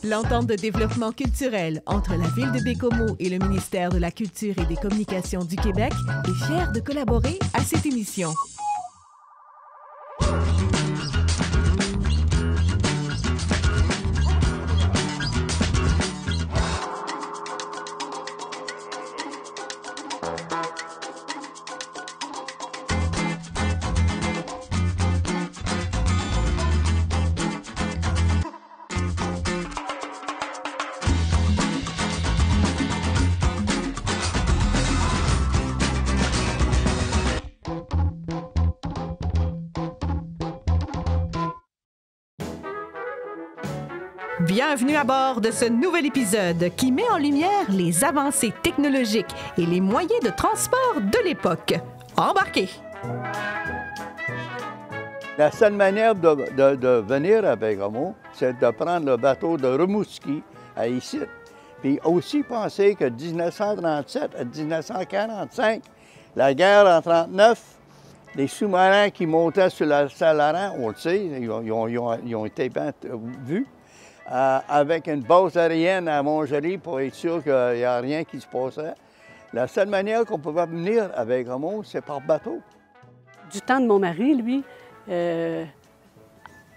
L'entente de développement culturel entre la Ville de Baie-Comeau et le ministère de la Culture et des Communications du Québec est fière de collaborer à cette émission. Bienvenue à bord de ce nouvel épisode qui met en lumière les avancées technologiques et les moyens de transport de l'époque. Embarquez! La seule manière de venir à Baie-Comeau, c'est de prendre le bateau de Rimouski à ici. Puis aussi penser que 1937 à 1945, la guerre en 1939, les sous-marins qui montaient sur la Saint-Laurent, on le sait, ils ont été bien vus. Avec une base aérienne à Montjoly pour être sûr qu'il n'y a rien qui se passait. La seule manière qu'on pouvait venir à Baie-Comeau, c'est par bateau. Du temps de mon mari, lui,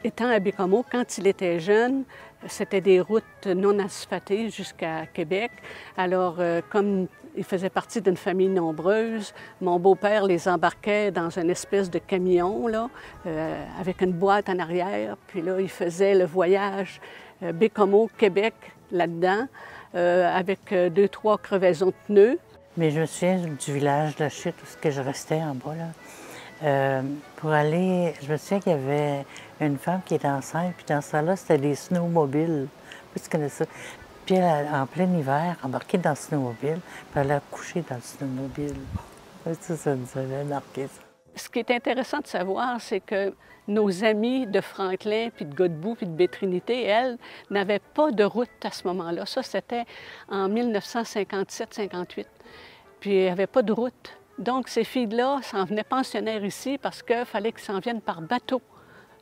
étant à Baie-Comeau, quand il était jeune, c'était des routes non asphaltées jusqu'à Québec. Alors, comme il faisait partie d'une famille nombreuse, mon beau-père les embarquait dans une espèce de camion, là, avec une boîte en arrière. Puis là, il faisait le voyage Baie-Comeau, Québec, là-dedans, avec 2-3 crevaisons de pneus. Mais je me souviens du village de Chute, où je restais en bas, là. Pour aller, je me souviens qu'il y avait une femme qui était enceinte, puis dans ce temps-là, c'était des snowmobiles. Tu connais ça? Puis elle, en plein hiver, embarquée dans le snowmobile, puis elle a couché dans le snowmobile. Ça nous avait marqué, ça. Ce qui est intéressant de savoir, c'est que nos amis de Franklin, puis de Godbout, puis de Baie-Trinité, elles, n'avaient pas de route à ce moment-là. Ça, c'était en 1957-58. Puis il n'y avait pas de route. Donc, ces filles-là s'en venaient pensionnaires ici parce qu'il fallait qu'elles s'en viennent par bateau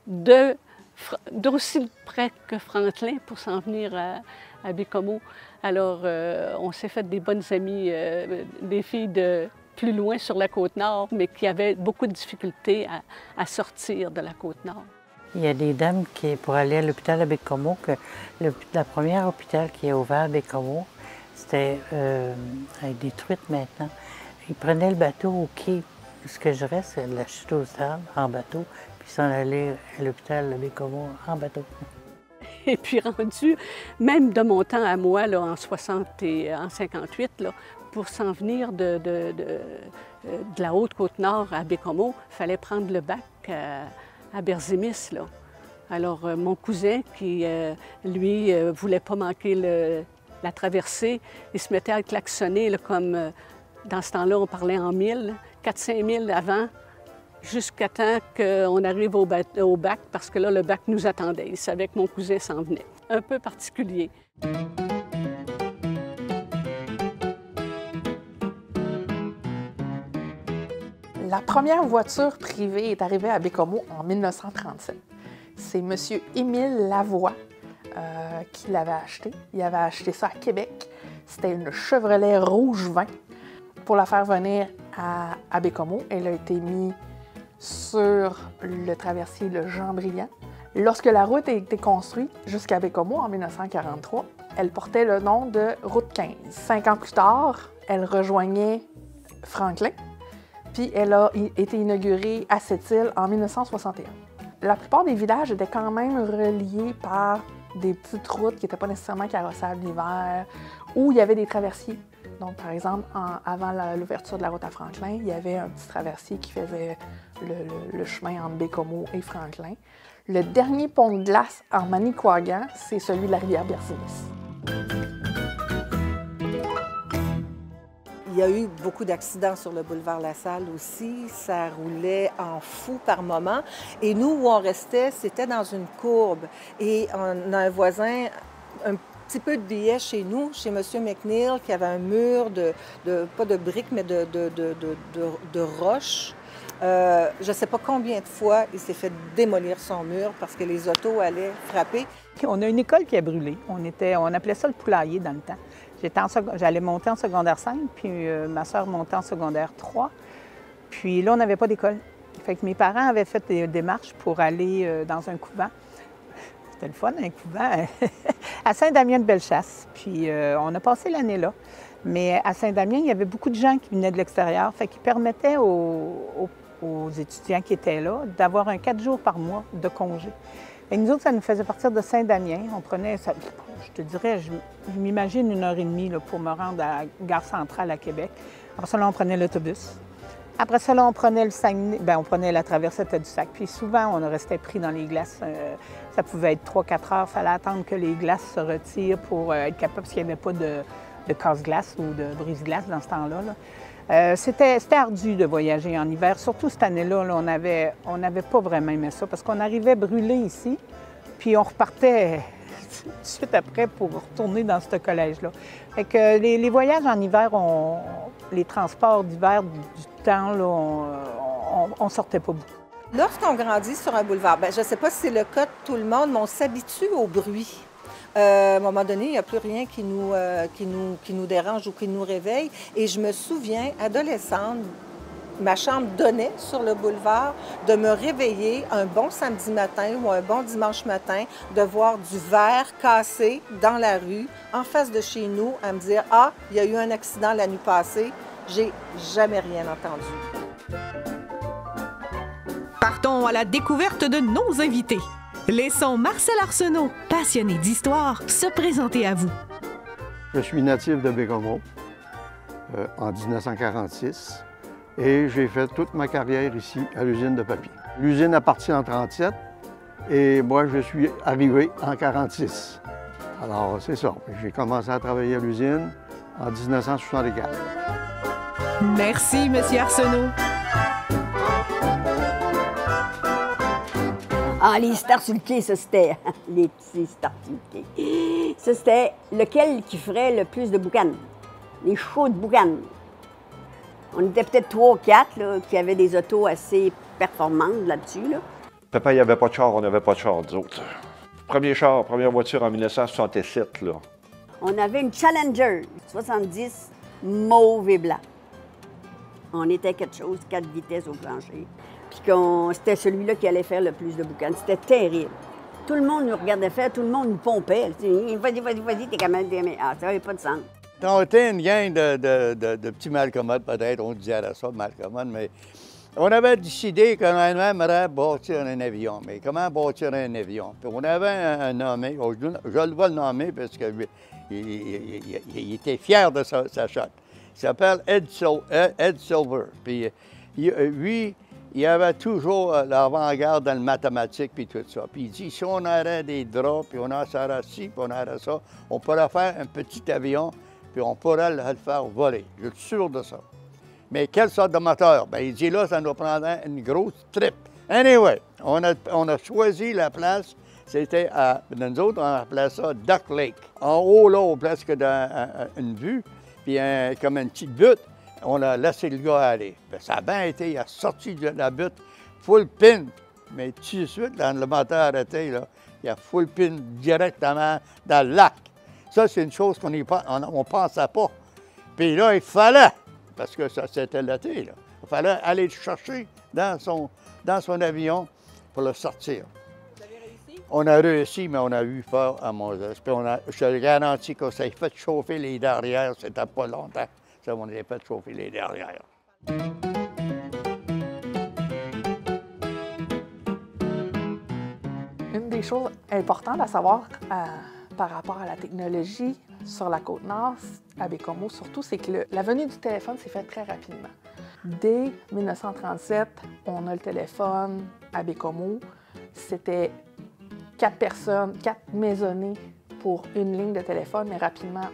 d'aussi près que Franklin pour s'en venir à Baie-Comeau. Alors, on s'est fait des bonnes amies, des filles de plus loin sur la Côte-Nord, mais qui avaient beaucoup de difficultés à sortir de la Côte-Nord. Il y a des dames qui, pour aller à l'hôpital à Baie-Comeau, que la première hôpital qui est ouvert à Baie-Comeau, c'était avec des truites maintenant. Ils prenaient le bateau au quai. Ce que je reste, c'est la Chute aux Sables en bateau, puis ils s'en allaient à l'hôpital de Baie-Comeau en bateau. Et puis rendu, même de mon temps à moi, là, en 60 et en 58, là, pour s'en venir de la Haute-Côte-Nord à Baie-Comeau, il fallait prendre le bac à Berzimis, là. Alors, mon cousin, qui, lui, voulait pas manquer la traversée, il se mettait à klaxonner, là, comme dans ce temps-là, on parlait en 1000, 4-5 000 avant, jusqu'à temps qu'on arrive au bac, parce que là, le bac nous attendait. Il savait que mon cousin s'en venait. Un peu particulier. La première voiture privée est arrivée à Baie-Comeau en 1937. C'est M. Émile Lavoie qui l'avait acheté. Il avait acheté ça à Québec. C'était une Chevrolet rouge vin. Pour la faire venir à Baie-Comeau, elle a été mise sur le traversier le Jean-Brillant. Lorsque la route a été construite jusqu'à Baie-Comeau en 1943, elle portait le nom de Route 15. 5 ans plus tard, elle rejoignait Franklin, puis elle a été inaugurée à Sept-Îles en 1961. La plupart des villages étaient quand même reliés par des petites routes qui n'étaient pas nécessairement carrossables l'hiver, où il y avait des traversiers. Donc, par exemple, avant l'ouverture de la route à Franklin, il y avait un petit traversier qui faisait le chemin entre Baie-Comeau et Franklin. Le dernier pont de glace en Manicouagan, c'est celui de la rivière Berzimis. Il y a eu beaucoup d'accidents sur le boulevard La Salle aussi. Ça roulait en fou par moment. Et nous, où on restait, c'était dans une courbe. Et on a un voisin, un petit peu de billets chez nous, chez M. McNeil, qui avait un mur pas de briques, mais de roches. Je ne sais pas combien de fois il s'est fait démolir son mur parce que les autos allaient frapper. On a une école qui a brûlé. On appelait ça le poulailler dans le temps. J'allais monter en secondaire 5, puis ma sœur montait en secondaire 3. Puis là, on n'avait pas d'école. Fait que mes parents avaient fait des démarches pour aller dans un couvent. C'était le fun, un couvent, à Saint-Damien-de-Bellechasse. Puis on a passé l'année là. Mais à Saint-Damien, il y avait beaucoup de gens qui venaient de l'extérieur. Fait qu'ils permettaient aux étudiants qui étaient là d'avoir un 4 jours par mois de congé. Et nous autres, ça nous faisait partir de Saint-Damien. On prenait, je te dirais, je m'imagine 1h30 là, pour me rendre à la gare centrale à Québec. Après ça, là, on prenait l'autobus. Après ça, là, on prenait le Saguenay, on prenait la traversée du Sac. Puis souvent, on restait pris dans les glaces. Ça pouvait être 3-4 heures. Il fallait attendre que les glaces se retirent pour être capable, parce qu'il n'y avait pas de casse-glace ou de brise-glace dans ce temps-là. C'était ardu de voyager en hiver. Surtout cette année-là, là, on n'avait pas vraiment aimé ça parce qu'on arrivait brûlé ici, puis on repartait tout de suite après pour retourner dans ce collège-là. Fait que les voyages en hiver, les transports d'hiver du temps, là, on sortait pas beaucoup. Lorsqu'on grandit sur un boulevard, je ne sais pas si c'est le cas de tout le monde, mais on s'habitue au bruit. À un moment donné, il n'y a plus rien qui nous dérange ou qui nous réveille. Et je me souviens, adolescente, ma chambre donnait sur le boulevard, de me réveiller un bon samedi matin ou un bon dimanche matin, de voir du verre cassé dans la rue, en face de chez nous, à me dire « Ah, il y a eu un accident la nuit passée. » J'ai jamais rien entendu. Partons à la découverte de nos invités. Laissons Marcel Arsenault, passionné d'histoire, se présenter à vous. Je suis natif de Bécomo en 1946 et j'ai fait toute ma carrière ici à l'usine de papier. L'usine a parti en 1937 et moi je suis arrivé en 1946. Alors c'est ça, j'ai commencé à travailler à l'usine en 1964. Merci, M. Arsenault. Ah, les stars sur le quai, ça c'était les petits stars sur le quai. Ça c'était lequel qui ferait le plus de boucanes, les shows de boucanes. On était peut-être 3 ou 4 qui avaient des autos assez performantes là-dessus. Là. Papa, il n'y avait pas de char, on n'avait pas de char, nous autres. Premier char, première voiture en 1967. Là. On avait une Challenger 70 mauve et blanc. On était quelque chose, 4 vitesses au plancher. Puis c'était celui-là qui allait faire le plus de boucanes. C'était terrible. Tout le monde nous regardait faire, tout le monde nous pompait. Vas-y, t'es quand même... Ah, ça n'avait pas de sens. On était une gang de petits malcommodes, peut-être, on disait ça, malcommodes, mais on avait décidé qu'on aimerait bâtir un avion. Mais comment bâtir un avion? Puis on avait un nommé, je vais le nommer parce qu'il était fier de sa shot. Il s'appelle Ed Silver. Puis lui, il avait toujours l'avant-garde dans le mathématique puis tout ça. Puis il dit, si on aurait des draps, puis on aurait ci, puis on aurait ça, on pourrait faire un petit avion, puis on pourrait le faire voler. Je suis sûr de ça. Mais quelle sorte de moteur? Bien, il dit, là, ça nous prendrait une grosse trip. Anyway, on a choisi la place, c'était nous autres, on appelait ça Duck Lake. En haut, là, on place que dans une vue, puis comme une petite butte. On a laissé le gars aller. Bien, ça a bien été, il a sorti de la butte, full pin. Mais tout de suite, dans le moteur arrêté, là, il a full pin directement dans le lac. Ça, c'est une chose qu'on ne pensait pas. Puis là, il fallait, parce que ça c'était l'été, là, il fallait aller le chercher dans son avion pour le sortir. Vous avez réussi? On a réussi, mais on a eu peur à Moses. Puis je te garantis que ça a fait chauffer les derrières, c'était pas longtemps. Ça, on n'avait pas de chauffer les derrière. Une des choses importantes à savoir par rapport à la technologie sur la Côte-Nord, à Bécomo surtout, c'est que la venue du téléphone s'est faite très rapidement. Dès 1937, on a le téléphone à Bécomo. C'était 4 personnes, 4 maisonnées pour une ligne de téléphone, mais rapidement,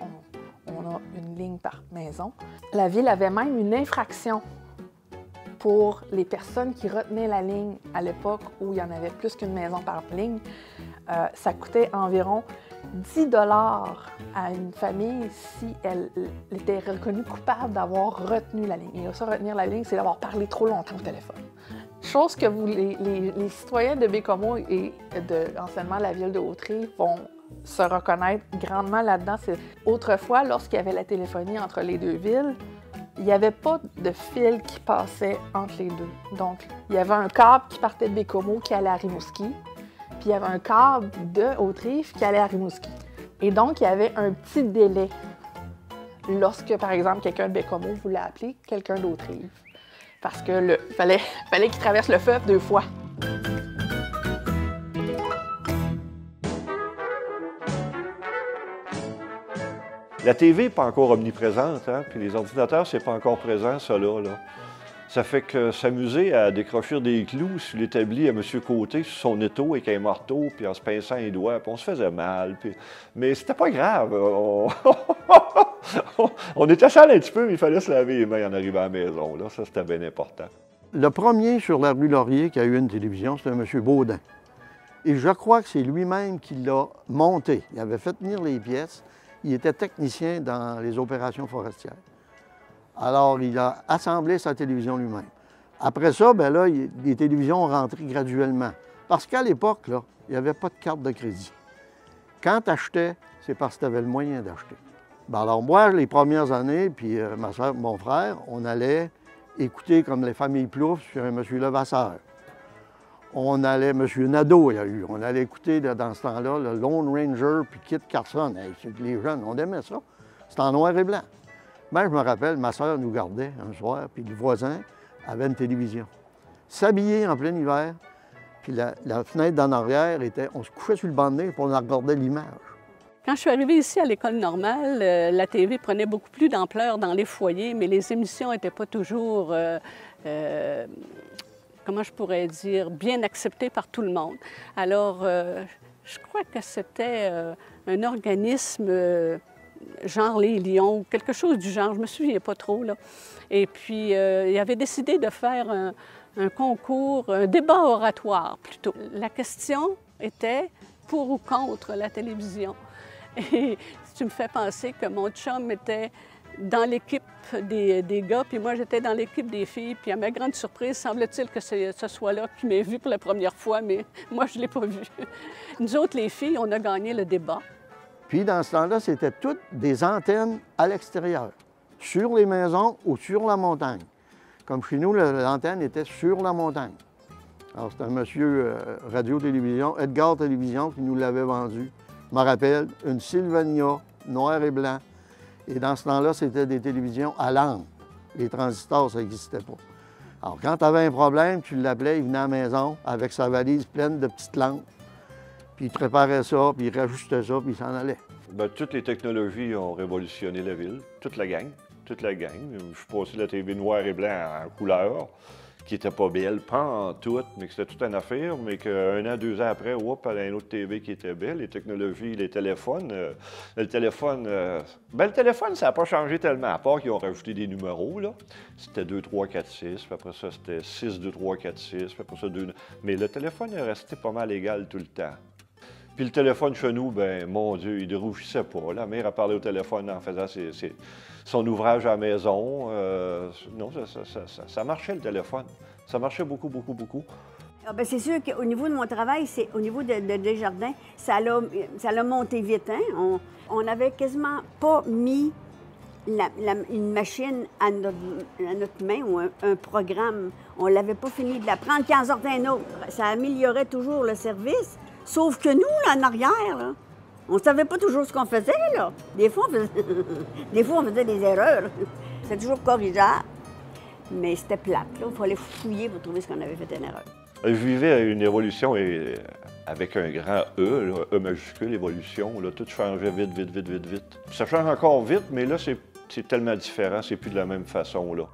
on a une ligne par maison. La ville avait même une infraction pour les personnes qui retenaient la ligne à l'époque où il y en avait plus qu'une maison par ligne. Ça coûtait environ 10 $ à une famille si elle était reconnue coupable d'avoir retenu la ligne. Et ça, retenir la ligne, c'est d'avoir parlé trop longtemps au téléphone. Chose que les citoyens de Baie-Comeau et de anciennement la ville de Hauterive vont se reconnaître grandement là-dedans. Autrefois, lorsqu'il y avait la téléphonie entre les deux villes, il n'y avait pas de fil qui passait entre les deux. Donc, il y avait un câble qui partait de Baie-Comeau qui allait à Rimouski, puis il y avait un câble de Hauterive qui allait à Rimouski. Et donc, il y avait un petit délai lorsque, par exemple, quelqu'un de Baie-Comeau voulait appeler quelqu'un d'Hauterive. Parce que fallait qu'il traverse le fleuve 2 fois. La TV n'est pas encore omniprésente, hein? Puis les ordinateurs, c'est pas encore présent, ça là. Ça fait que s'amuser à décrocher des clous sur l'établi à M. Côté, sur son étau avec un marteau, puis en se pinçant les doigts, puis on se faisait mal. Mais c'était pas grave. On était sale un petit peu, mais il fallait se laver les mains en arrivant à la maison. Là. Ça, c'était bien important. Le premier sur la rue Laurier qui a eu une télévision, c'était M. Baudin. Et je crois que c'est lui-même qui l'a montée. Il avait fait tenir les pièces. Il était technicien dans les opérations forestières. Alors, il a assemblé sa télévision lui-même. Après ça, bien là, les télévisions ont rentré graduellement. Parce qu'à l'époque, là, il n'y avait pas de carte de crédit. Quand tu achetais, c'est parce que tu avais le moyen d'acheter. Bien, alors moi, les premières années, puis ma soeur, mon frère, on allait écouter comme les familles Plouffe sur un M. Levasseur. On allait, M. Nadeau, il y a eu, on allait écouter dans ce temps-là le Lone Ranger puis Kit Carson. Hey, les jeunes, on aimait ça. C'était en noir et blanc. Ben, je me rappelle, ma soeur nous gardait un soir, puis le voisin avait une télévision. S'habillait en plein hiver, puis la fenêtre d'en arrière était, on se couchait sur le banc de nez, puis on regardait l'image. Quand je suis arrivée ici à l'école normale, la TV prenait beaucoup plus d'ampleur dans les foyers, mais les émissions n'étaient pas toujours, comment je pourrais dire, bien acceptées par tout le monde. Alors, je crois que c'était un organisme genre les Lions, quelque chose du genre, je ne me souviens pas trop, là. Et puis, il avait décidé de faire un concours, un débat oratoire plutôt. La question était pour ou contre la télévision. Et tu me fais penser que mon chum était dans l'équipe des gars, puis moi, j'étais dans l'équipe des filles. Puis à ma grande surprise, semble-t-il que ce soit là qui m'ait vu pour la première fois, mais moi, je ne l'ai pas vu. Nous autres, les filles, on a gagné le débat. Puis dans ce temps-là, c'était toutes des antennes à l'extérieur, sur les maisons ou sur la montagne. Comme chez nous, l'antenne était sur la montagne. Alors, c'est un monsieur Radio-Télévision, Edgar Télévision, qui nous l'avait vendu. Je me rappelle, une Sylvania, noir et blanc. Et dans ce temps-là, c'était des télévisions à lampe. Les transistors, ça n'existait pas. Alors, quand tu avais un problème, tu l'appelais, il venait à la maison avec sa valise pleine de petites lampes. Puis il préparait ça, puis il rajustait ça, puis il s'en allait. Bien, toutes les technologies ont révolutionné la ville, toute la gang. Toute la gang. Je suis passé de la TV noir et blanc en couleur, qui n'était pas belle, pas en tout, mais que c'était toute une affaire, mais qu'un an, 2 ans après, hop, elle a une autre TV qui était belle. Les technologies, les téléphones. Le téléphone, ça n'a pas changé tellement, à part qu'ils ont rajouté des numéros, là. C'était 2, 3, 4, 6, puis après ça, c'était 6, 2, 3, 4, 6, puis après ça, 2... Mais le téléphone est resté pas mal égal tout le temps. Puis le téléphone chez nous, ben mon Dieu, il ne rougissait pas. La mère a parlé au téléphone en faisant son ouvrage à la maison. Non, ça marchait le téléphone. Ça marchait beaucoup, beaucoup, beaucoup. Ah ben c'est sûr qu'au niveau de mon travail, c'est au niveau de Desjardins, ça l'a monté vite. Hein? On n'avait quasiment pas mis une machine à notre main ou un programme. On ne l'avait pas fini de la prendre, puis en sortait un autre. Ça améliorait toujours le service. Sauf que nous, là, en arrière, là, on ne savait pas toujours ce qu'on faisait. Là. Des fois, on faisait des erreurs. C'était toujours corrigeable, mais c'était plate. Il fallait fouiller pour trouver ce qu'on avait fait une erreur. Je vivais une évolution avec un grand E, là, E majuscule, évolution. Là, tout changeait vite, vite, vite, vite, vite. Ça change encore vite, mais là, c'est tellement différent, c'est plus de la même façon. Là.